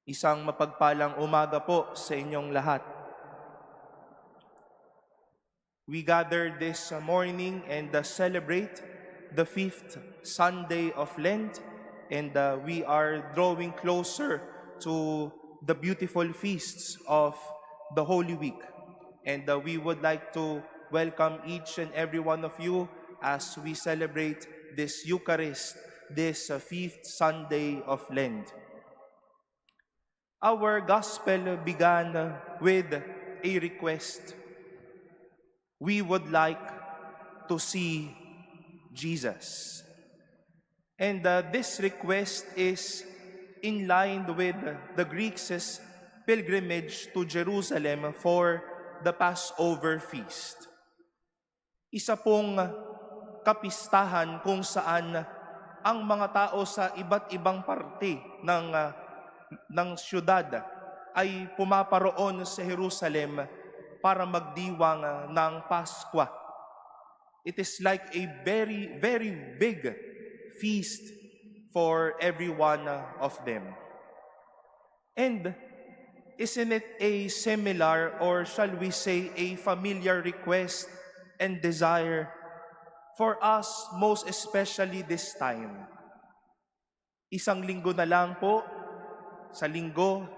Isang mapagpalang umaga po sa inyong lahat. We gather this morning and celebrate the fifth Sunday of Lent, and we are drawing closer to the beautiful feasts of the Holy Week. And we would like to welcome each and every one of you as we celebrate this Eucharist, this fifth Sunday of Lent. Our gospel began with a request. We would like to see Jesus. And this request is in line with the Greeks' pilgrimage to Jerusalem for the Passover feast. Isa pong kapistahan kung saan ang mga tao sa iba't ibang parte ng syudad ay pumaparoon sa Jerusalem para magdiwang ng Paskwa. It is like a very, very big feast for every one of them. And isn't it a similar, or shall we say a familiar request and desire for us, most especially this time? Isang linggo na lang po, sa linggo,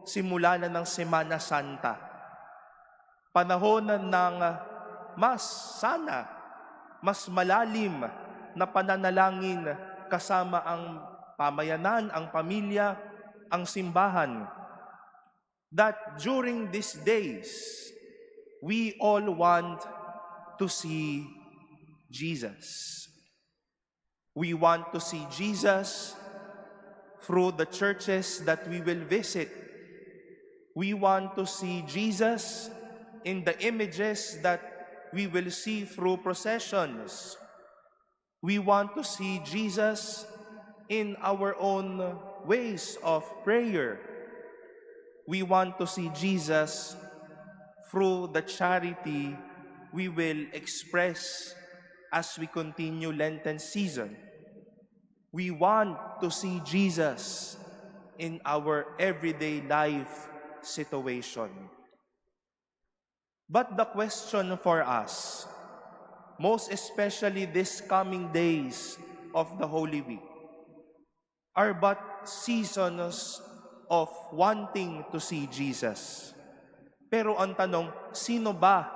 simula na ng Semana Santa. Panahon ng mas malalim na pananalangin kasama ang pamayanan, ang pamilya, ang simbahan. That during these days, we all want to see Jesus. We want to see Jesus through the churches that we will visit. We want to see Jesus in the images that we will see through processions. We want to see Jesus in our own ways of prayer. We want to see Jesus through the charity we will express as we continue Lenten season. We want to see Jesus in our everyday life situation. But the question for us, most especially this coming days of the Holy Week, are but seasons of wanting to see Jesus. Pero ang tanong, sino ba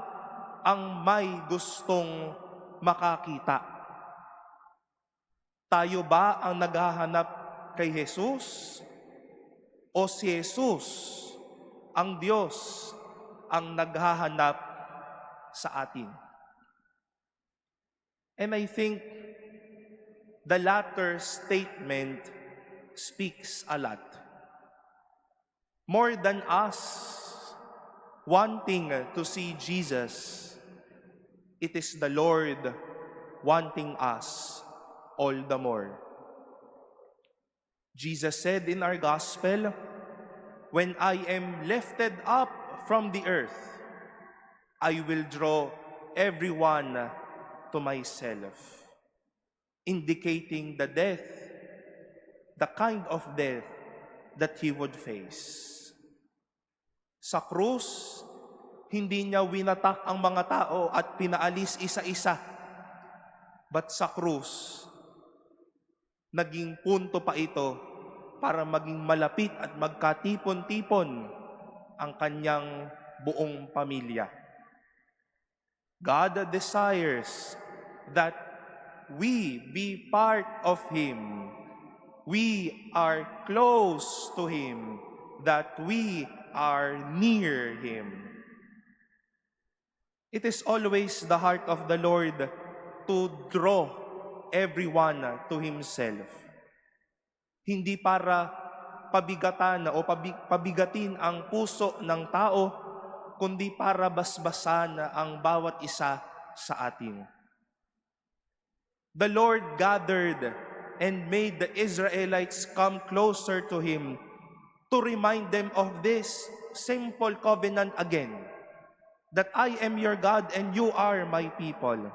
ang may gustong makakita? Tayo ba ang naghahanap kay Jesus? O si Jesus, ang Diyos, ang naghahanap sa atin? And I think the latter statement speaks a lot. More than us wanting to see Jesus, it is the Lord wanting us all the more. Jesus said in our gospel, "When I am lifted up from the earth, I will draw everyone to myself," indicating the death, the kind of death that he would face. Sa krus, hindi niya winatak ang mga tao at pinaalis isa-isa. But sa krus, naging punto pa ito para maging malapit at magkatipon-tipon ang kanyang buong pamilya. God desires that we be part of Him. We are close to Him, that we are near Him. It is always the heart of the Lord to draw everyone to Himself. Hindi para pabigatan o pabigatin ang puso ng tao, kundi para basbasan ang bawat isa sa atin. The Lord gathered and made the Israelites come closer to Him to remind them of this simple covenant again, that I am your God and you are my people.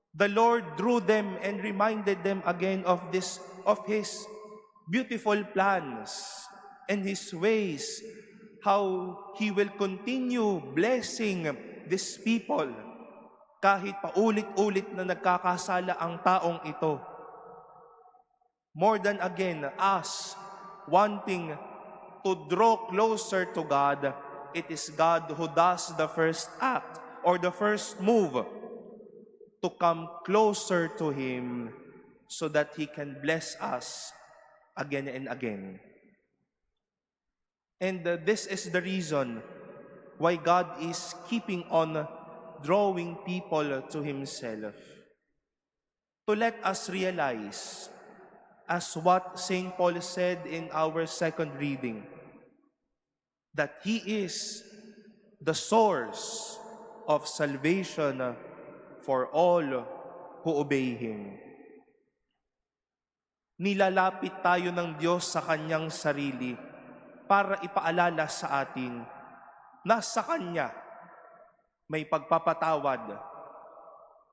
The Lord drew them and reminded them again of His beautiful plans and His ways, how He will continue blessing these people kahit paulit-ulit na nagkakasala ang taong ito. More than again, us wanting to draw closer to God, it is God who does the first act or the first move to come closer to Him so that He can bless us again and again. And this is the reason why God is keeping on drawing people to Himself. To let us realize, as what St. Paul said in our second reading, that He is the source of salvation for all who obey Him. Nilalapit tayo ng Diyos sa Kanyang sarili para ipaalala sa atin na sa Kanya may pagpapatawad.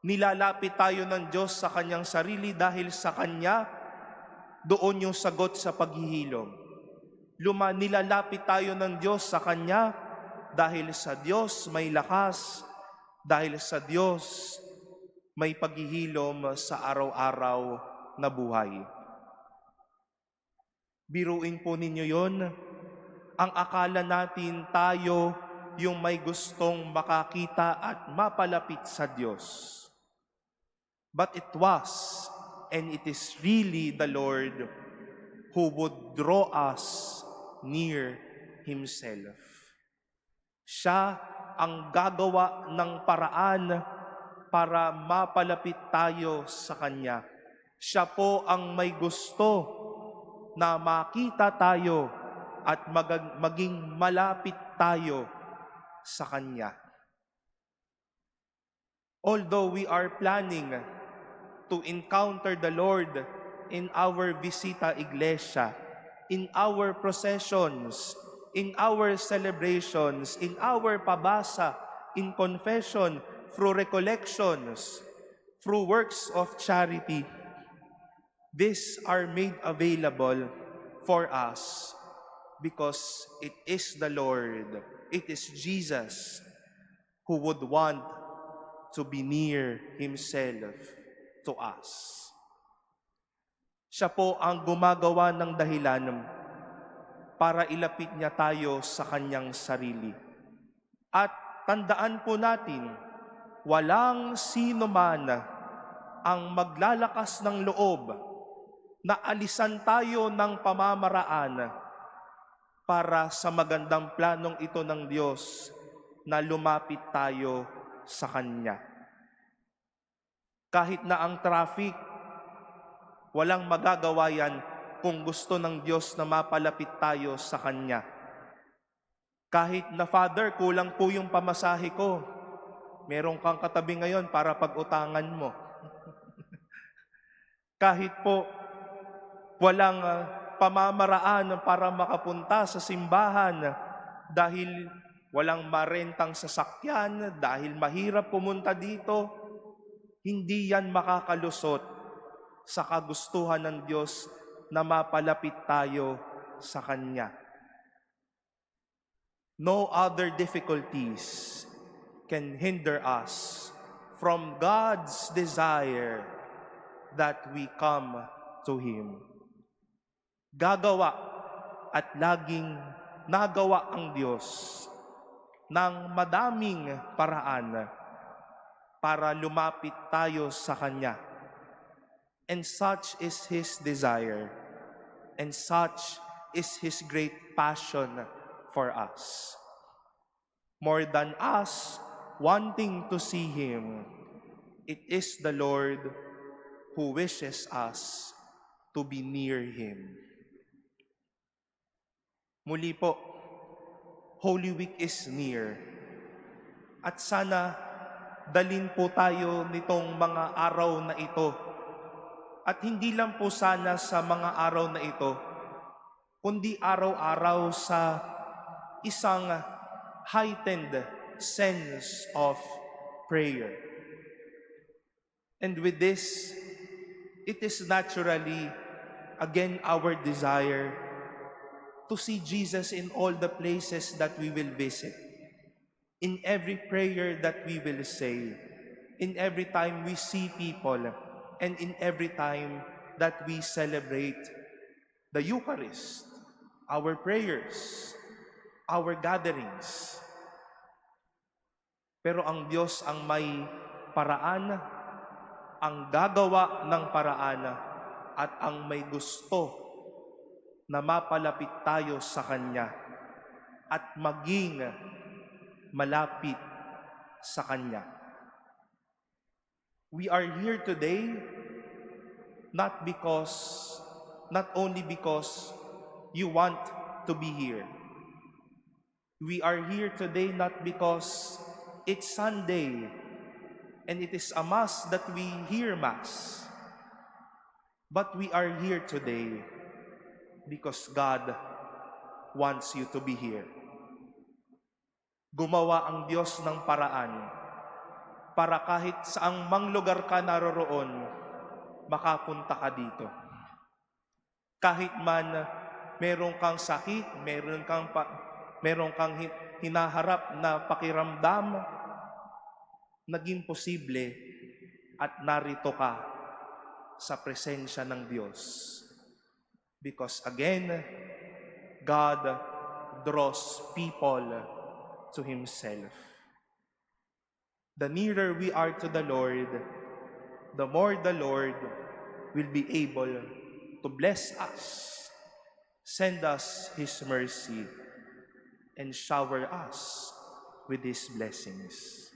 Nilalapit tayo ng Diyos sa Kanyang sarili dahil sa Kanya doon yung sagot sa paghihilom. Nilalapit tayo ng Diyos sa Kanya dahil sa Diyos may lakas, dahil sa Diyos may paghihilom sa araw-araw na buhay. Biruin po ninyo yon. Ang akala natin tayo yung may gustong makakita at mapalapit sa Diyos. But it was, and it is really the Lord who would draw us near Himself. Siya ang gagawa ng paraan para mapalapit tayo sa Kanya. Siya po ang may gusto na makita tayo at maging malapit tayo sa Kanya. Although we are planning to encounter the Lord in our Visita Iglesia, in our processions, in our celebrations, in our pabasa, in confession, through recollections, through works of charity, these are made available for us because it is the Lord, it is Jesus who would want to be near Himself to us. Siya po ang gumagawa ng dahilan para ilapit niya tayo sa Kanyang sarili. At tandaan po natin, walang sino man ang maglalakas ng loob na alisan tayo ng pamamaraan para sa magandang planong ito ng Diyos na lumapit tayo sa Kanya. Kahit na ang traffic, walang magagawa yan kung gusto ng Diyos na mapalapit tayo sa Kanya. Kahit na, Father, kulang po yung pamasahe ko, meron kang katabi ngayon para pag-utangan mo. Kahit po walang pamamaraan para makapunta sa simbahan dahil walang marentang sasakyan, dahil mahirap pumunta dito, hindi yan makakalusot sa kagustuhan ng Diyos na mapalapit tayo sa Kanya. No other difficulties can hinder us from God's desire that we come to Him. Gagawa at laging nagawa ang Diyos ng madaming paraan para lumapit tayo sa Kanya. And such is His desire, and such is His great passion for us. More than us wanting to see Him, it is the Lord who wishes us to be near Him. Muli po, Holy Week is near. At sana dalin po tayo nitong mga araw na ito. At hindi lang po sana sa mga araw na ito, kundi araw-araw sa isang heightened sense of prayer. And with this, it is naturally, again, our desire to see Jesus in all the places that we will visit, in every prayer that we will say, in every time we see people, and in every time that we celebrate the Eucharist, our prayers, our gatherings. Pero ang Diyos ang may paraan, ang gagawa ng paraan, at ang may gusto na mapalapit tayo sa Kanya at maging malapit sa Kanya. We are here today not only because you want to be here. We are here today not because it's Sunday and it is a Mass that we hear Mass. But we are here today because God wants you to be here. Gumawa ang Diyos ng paraan para kahit saang mang lugar ka naroroon, makapunta ka dito. Kahit man meron kang sakit, meron kang hinaharap na pakiramdam, naging posible at narito ka sa presensya ng Diyos. Because again, God draws people to Himself. The nearer we are to the Lord, the more the Lord will be able to bless us, send us His mercy, and shower us with His blessings.